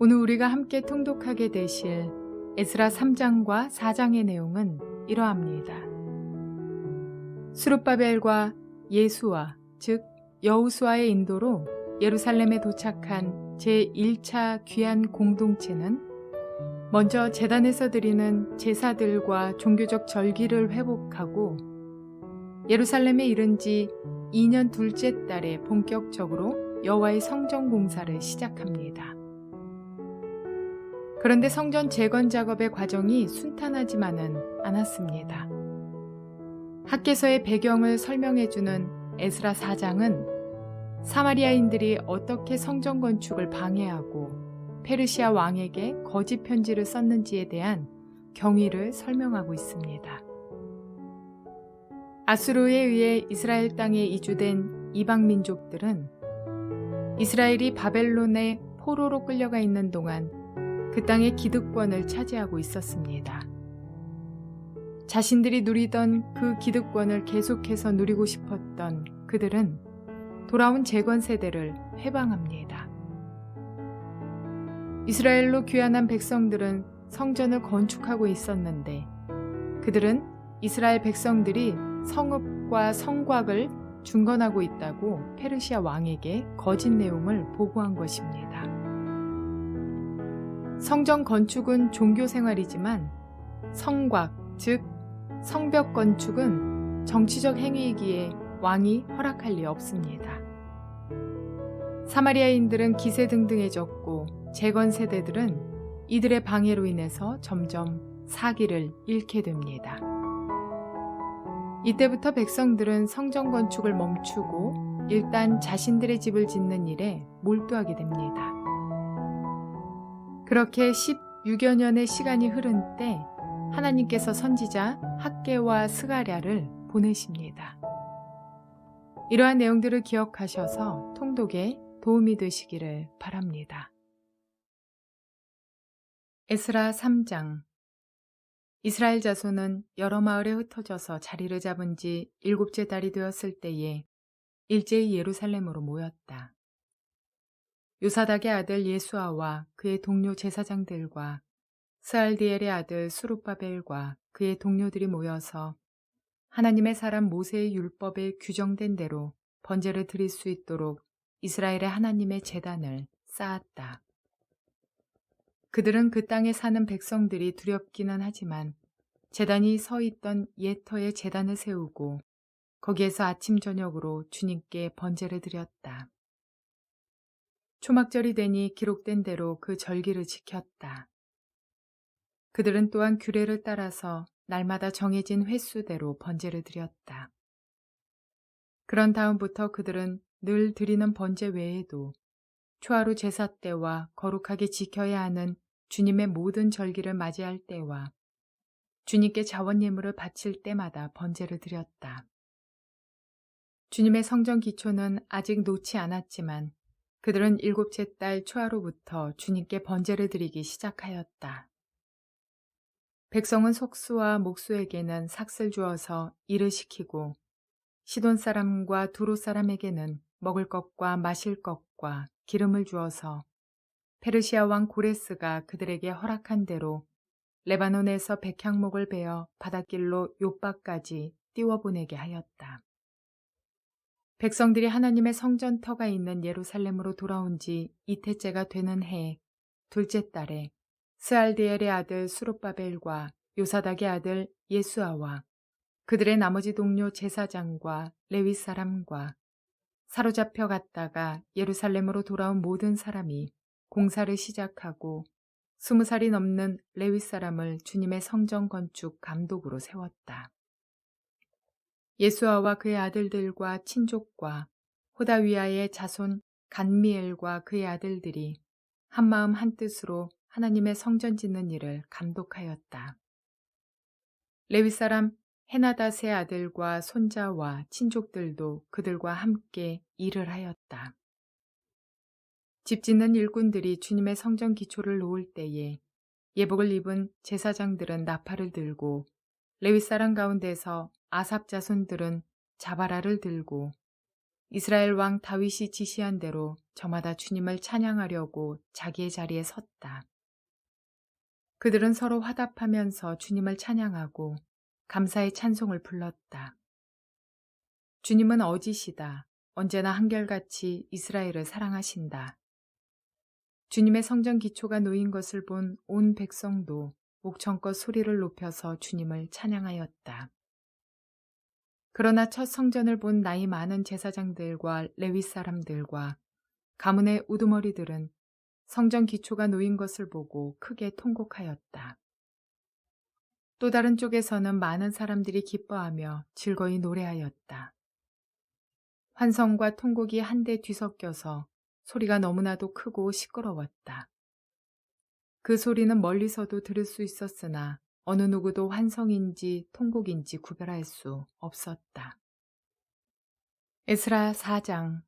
오늘 우리가 함께 통독하게 되실 에스라 3장과 4장의 내용은 이러합니다. 스룹바벨과 예수와 즉 여호수아의 인도로 예루살렘에 도착한 제1차 귀한 공동체는 먼저 제단에서 드리는 제사들과 종교적 절기를 회복하고 예루살렘에 이른 지 2년 둘째 달에 본격적으로 여호와의 성전 공사를 시작합니다. 그런데 성전 재건 작업의 과정이 순탄하지만은 않았습니다. 학개서의 배경을 설명해주는 에스라 4장은 사마리아인들이 어떻게 성전 건축을 방해하고 페르시아 왕에게 거짓 편지를 썼는지에 대한 경위를 설명하고 있습니다. 아수르에 의해 이스라엘 땅에 이주된 이방 민족들은 이스라엘이 바벨론의 포로로 끌려가 있는 동안 그 땅의 기득권을 차지하고 있었습니다. 자신들이 누리던 그 기득권을 계속해서 누리고 싶었던 그들은 돌아온 재건 세대를 회방합니다. 이스라엘로 귀환한 백성들은 성전을 건축하고 있었는데 그들은 이스라엘 백성들이 성읍과 성곽을 중건하고 있다고 페르시아 왕에게 거짓 내용을 보고한 것입니다. 성전 건축은 종교 생활이지만 성곽, 즉 성벽 건축은 정치적 행위이기에 왕이 허락할 리 없습니다. 사마리아인들은 기세등등해졌고 재건 세대들은 이들의 방해로 인해서 점점 사기를 잃게 됩니다. 이때부터 백성들은 성전 건축을 멈추고 일단 자신들의 집을 짓는 일에 몰두하게 됩니다. 그렇게 16여 년의 시간이 흐른 때 하나님께서 선지자 학개와 스가랴를 보내십니다. 이러한 내용들을 기억하셔서 통독에 도움이 되시기를 바랍니다. 에스라 3장. 이스라엘 자손은 여러 마을에 흩어져서 자리를 잡은 지 7째 달이 되었을 때에 일제히 예루살렘으로 모였다. 요사닥의 아들 예수아와 그의 동료 제사장들과 스알디엘의 아들 스룹바벨과 그의 동료들이 모여서 하나님의 사람 모세의 율법에 규정된 대로 번제를 드릴 수 있도록 이스라엘의 하나님의 제단을 쌓았다. 그들은 그 땅에 사는 백성들이 두렵기는 하지만 제단이 서 있던 옛터에 제단을 세우고 거기에서 아침 저녁으로 주님께 번제를 드렸다. 초막절이 되니 기록된 대로 그 절기를 지켰다. 그들은 또한 규례를 따라서 날마다 정해진 횟수대로 번제를 드렸다. 그런 다음부터 그들은 늘 드리는 번제 외에도 초하루 제사 때와 거룩하게 지켜야 하는 주님의 모든 절기를 맞이할 때와 주님께 자원 예물을 바칠 때마다 번제를 드렸다. 주님의 성전 기초는 아직 놓지 않았지만 그들은 7째 달 초하루부터 주님께 번제를 드리기 시작하였다. 백성은 속수와 목수에게는 삭슬 주어서 일을 시키고 시돈 사람과 두로 사람에게는 먹을 것과 마실 것과 기름을 주어서 페르시아 왕 고레스가 그들에게 허락한 대로 레바논에서 백향목을 베어 바닷길로 욥바까지 띄워보내게 하였다. 백성들이 하나님의 성전터가 있는 예루살렘으로 돌아온 지 이태째가 되는 해 둘째 달에 스알디엘의 아들 스룹바벨과 요사닥의 아들 예수아와 그들의 나머지 동료 제사장과 레위 사람과 사로잡혀 갔다가 예루살렘으로 돌아온 모든 사람이 공사를 시작하고 20살이 넘는 레위 사람을 주님의 성전 건축 감독으로 세웠다. 예수아와 그의 아들들과 친족과 호다위아의 자손 간미엘과 그의 아들들이 한마음 한뜻으로 하나님의 성전 짓는 일을 감독하였다. 레위 사람 헤나닷의 아들과 손자와 친족들도 그들과 함께 일을 하였다. 집 짓는 일꾼들이 주님의 성전 기초를 놓을 때에 예복을 입은 제사장들은 나팔을 들고 레위 사람 가운데서 아삽 자손들은 자바라를 들고 이스라엘 왕 다윗이 지시한 대로 저마다 주님을 찬양하려고 자기의 자리에 섰다. 그들은 서로 화답하면서 주님을 찬양하고 감사의 찬송을 불렀다. 주님은 어지시다. 언제나 한결같이 이스라엘을 사랑하신다. 주님의 성전 기초가 놓인 것을 본 온 백성도 목청껏 소리를 높여서 주님을 찬양하였다. 그러나 첫 성전을 본 나이 많은 제사장들과 레위 사람들과 가문의 우두머리들은 성전 기초가 놓인 것을 보고 크게 통곡하였다. 또 다른 쪽에서는 많은 사람들이 기뻐하며 즐거이 노래하였다. 환성과 통곡이 한데 뒤섞여서 소리가 너무나도 크고 시끄러웠다. 그 소리는 멀리서도 들을 수 있었으나 어느 누구도 환성인지 통곡인지 구별할 수 없었다. 에스라 4장.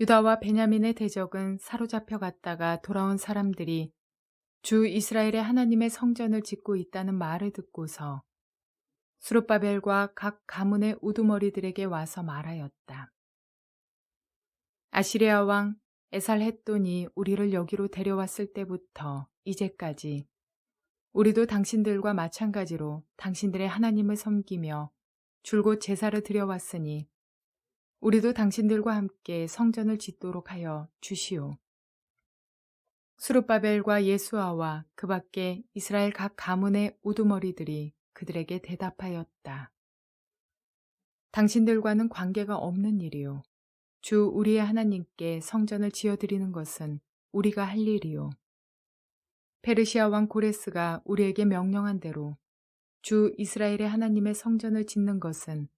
유다와 베냐민의 대적은 사로잡혀 갔다가 돌아온 사람들이 주 이스라엘의 하나님의 성전을 짓고 있다는 말을 듣고서 스룹바벨과 각 가문의 우두머리들에게 와서 말하였다. 아시리아 왕 에살헷돈이 우리를 여기로 데려왔을 때부터 이제까지 우리도 당신들과 마찬가지로 당신들의 하나님을 섬기며 줄곧 제사를 드려왔으니 우리도 당신들과 함께 성전을 짓도록 하여 주시오. 스룹바벨과 예수아와 그 밖에 이스라엘 각 가문의 우두머리들이 그들에게 대답하였다. 당신들과는 관계가 없는 일이요. 주 우리의 하나님께 성전을 지어드리는 것은 우리가 할 일이요. 페르시아 왕 고레스가 우리에게 명령한 대로 주 이스라엘의 하나님의 성전을 짓는 것은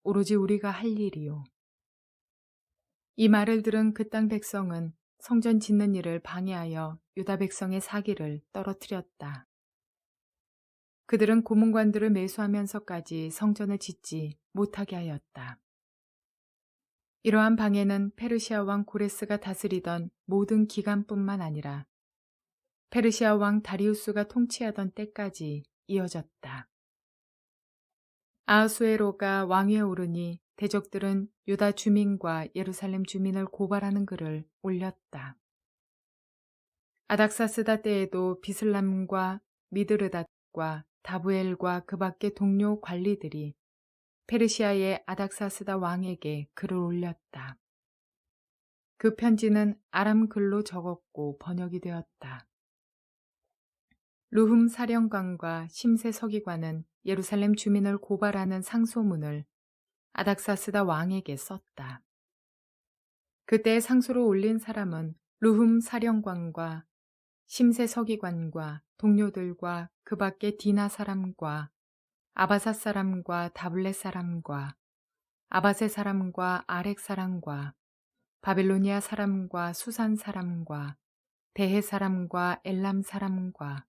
오로지 우리가 할 일이요. 이 말을 들은 그 땅 백성은 성전 짓는 일을 방해하여 유다 백성의 사기를 떨어뜨렸다. 그들은 고문관들을 매수하면서까지 성전을 짓지 못하게 하였다. 이러한 방해는 페르시아 왕 고레스가 다스리던 모든 기간뿐만 아니라 페르시아 왕 다리우스가 통치하던 때까지 이어졌다. 아하수에로가 왕위에 오르니 대적들은 유다 주민과 예루살렘 주민을 고발하는 글을 올렸다. 아닥사스다 때에도 비슬람과 미드르닷과 다부엘과 그 밖의 동료 관리들이 페르시아의 아닥사스다 왕에게 글을 올렸다. 그 편지는 아람 글로 적었고 번역이 되었다. 루흠 사령관과 심세 서기관은 예루살렘 주민을 고발하는 상소문을 아닥사스다 왕에게 썼다. 그때 상소를 올린 사람은 루흠 사령관과 심세 서기관과 동료들과 그 밖의 디나 사람과 아바사 사람과 다블렛 사람과 아바세 사람과 아렉 사람과 바빌로니아 사람과 수산 사람과 대해 사람과 엘람 사람과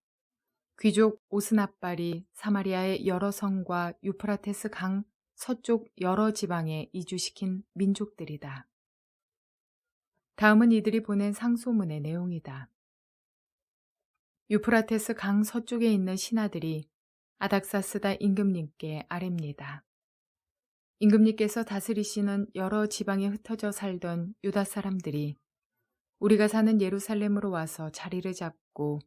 귀족 오스납발이 사마리아의 여러 성과 유프라테스 강 서쪽 여러 지방에 이주시킨 민족들이다. 다음은 이들이 보낸 상소문의 내용이다. 유프라테스 강 서쪽에 있는 신하들이 아닥사스다 임금님께 아뢰입니다. 임금님께서 다스리시는 여러 지방에 흩어져 살던 유다 사람들이 우리가 사는 예루살렘으로 와서 자리를 잡고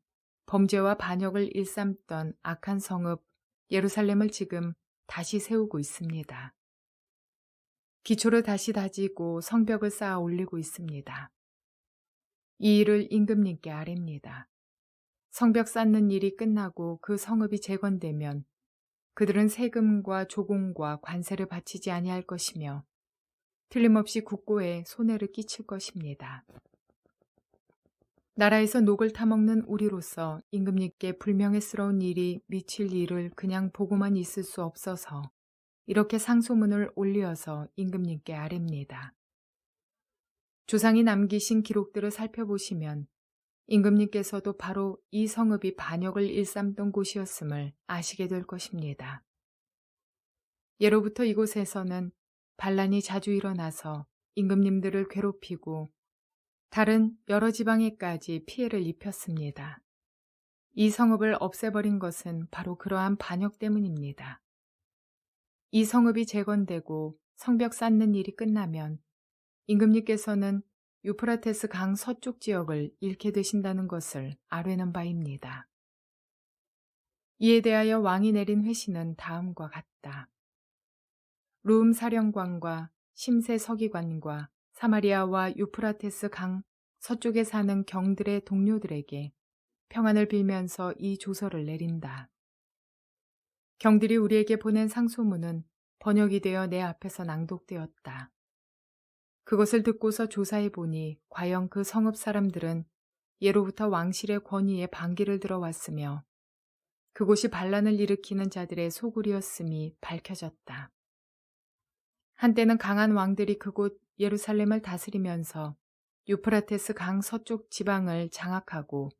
범죄와 반역을 일삼던 악한 성읍 예루살렘을 지금 다시 세우고 있습니다. 기초를 다시 다지고 성벽을 쌓아 올리고 있습니다. 이 일을 임금님께 아뢰입니다. 성벽 쌓는 일이 끝나고 그 성읍이 재건되면 그들은 세금과 조공과 관세를 바치지 아니할 것이며 틀림없이 국고에 손해를 끼칠 것입니다. 나라에서 녹을 타먹는 우리로서 임금님께 불명예스러운 일이 미칠 일을 그냥 보고만 있을 수 없어서 이렇게 상소문을 올려서 임금님께 아뢰입니다. 조상이 남기신 기록들을 살펴보시면 임금님께서도 바로 이 성읍이 반역을 일삼던 곳이었음을 아시게 될 것입니다. 예로부터 이곳에서는 반란이 자주 일어나서 임금님들을 괴롭히고 다른 여러 지방에까지 피해를 입혔습니다. 이 성읍을 없애버린 것은 바로 그러한 반역 때문입니다. 이 성읍이 재건되고 성벽 쌓는 일이 끝나면 임금님께서는 유프라테스 강 서쪽 지역을 잃게 되신다는 것을 아뢰는 바입니다. 이에 대하여 왕이 내린 회신은 다음과 같다. 룸 사령관과 심세 서기관과 사마리아와 유프라테스 강 서쪽에 사는 경들의 동료들에게 평안을 빌면서 이 조서를 내린다. 경들이 우리에게 보낸 상소문은 번역이 되어 내 앞에서 낭독되었다. 그것을 듣고서 조사해 보니 과연 그 성읍 사람들은 예로부터 왕실의 권위에 반기를 들어왔으며 그곳이 반란을 일으키는 자들의 소굴이었음이 밝혀졌다. 한때는 강한 왕들이 그곳 예루살렘을 다스리면서 유프라테스 강 서쪽 지방을 장악하고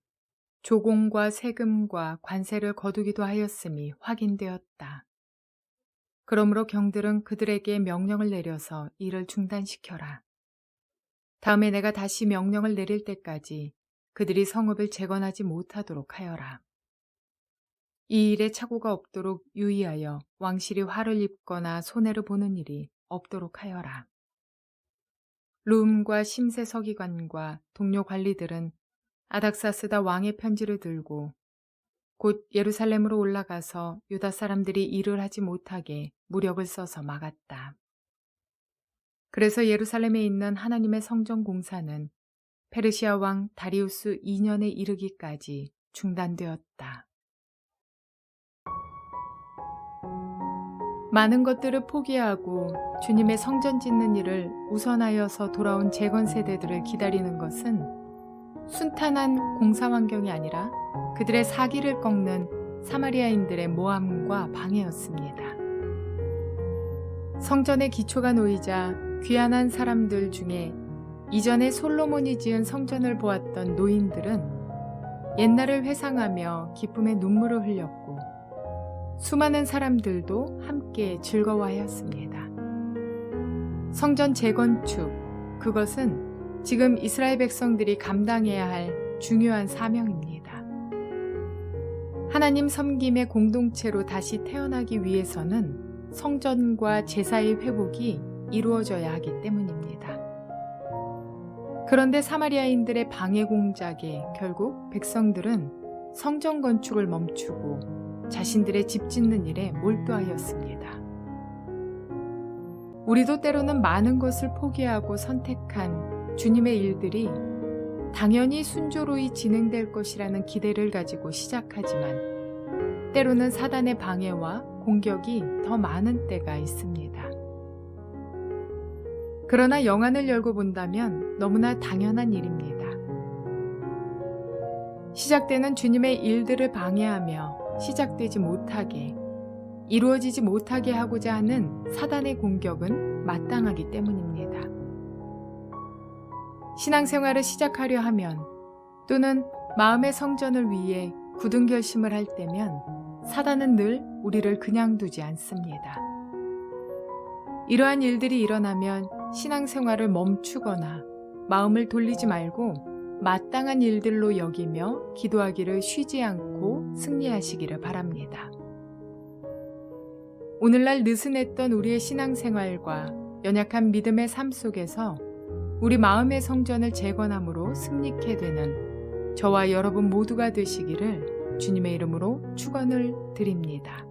조공과 세금과 관세를 거두기도 하였음이 확인되었다. 그러므로 경들은 그들에게 명령을 내려서 이를 중단시켜라. 다음에 내가 다시 명령을 내릴 때까지 그들이 성읍을 재건하지 못하도록 하여라. 이 일에 착오가 없도록 유의하여 왕실이 화를 입거나 손해를 보는 일이 없도록 하여라. 룸과 심세 서기관과 동료 관리들은 아닥사스다 왕의 편지를 들고 곧 예루살렘으로 올라가서 유다 사람들이 일을 하지 못하게 무력을 써서 막았다. 그래서 예루살렘에 있는 하나님의 성전 공사는 페르시아 왕 다리우스 2년에 이르기까지 중단되었다. 많은 것들을 포기하고 주님의 성전 짓는 일을 우선하여서 돌아온 재건 세대들을 기다리는 것은 순탄한 공사 환경이 아니라 그들의 사기를 꺾는 사마리아인들의 모함과 방해였습니다. 성전의 기초가 놓이자 귀환한 사람들 중에 이전에 솔로몬이 지은 성전을 보았던 노인들은 옛날을 회상하며 기쁨의 눈물을 흘렸고 수많은 사람들도 함께 즐거워하였습니다. 성전 재건축, 그것은 지금 이스라엘 백성들이 감당해야 할 중요한 사명입니다. 하나님 섬김의 공동체로 다시 태어나기 위해서는 성전과 제사의 회복이 이루어져야 하기 때문입니다. 그런데 사마리아인들의 방해 공작에 결국 백성들은 성전 건축을 멈추고 자신들의 집 짓는 일에 몰두하였습니다. 우리도 때로는 많은 것을 포기하고 선택한 주님의 일들이 당연히 순조로이 진행될 것이라는 기대를 가지고 시작하지만 때로는 사단의 방해와 공격이 더 많은 때가 있습니다. 그러나 영안을 열고 본다면 너무나 당연한 일입니다. 시작되는 주님의 일들을 방해하며 시작되지 못하게, 이루어지지 못하게 하고자 하는 사단의 공격은 마땅하기 때문입니다. 신앙생활을 시작하려 하면 또는 마음의 성전을 위해 굳은 결심을 할 때면 사단은 늘 우리를 그냥 두지 않습니다. 이러한 일들이 일어나면 신앙생활을 멈추거나 마음을 돌리지 말고 마땅한 일들로 여기며 기도하기를 쉬지 않고 승리하시기를 바랍니다. 오늘날 느슨했던 우리의 신앙생활과 연약한 믿음의 삶 속에서 우리 마음의 성전을 재건함으로 승리케 되는 저와 여러분 모두가 되시기를 주님의 이름으로 축원을 드립니다.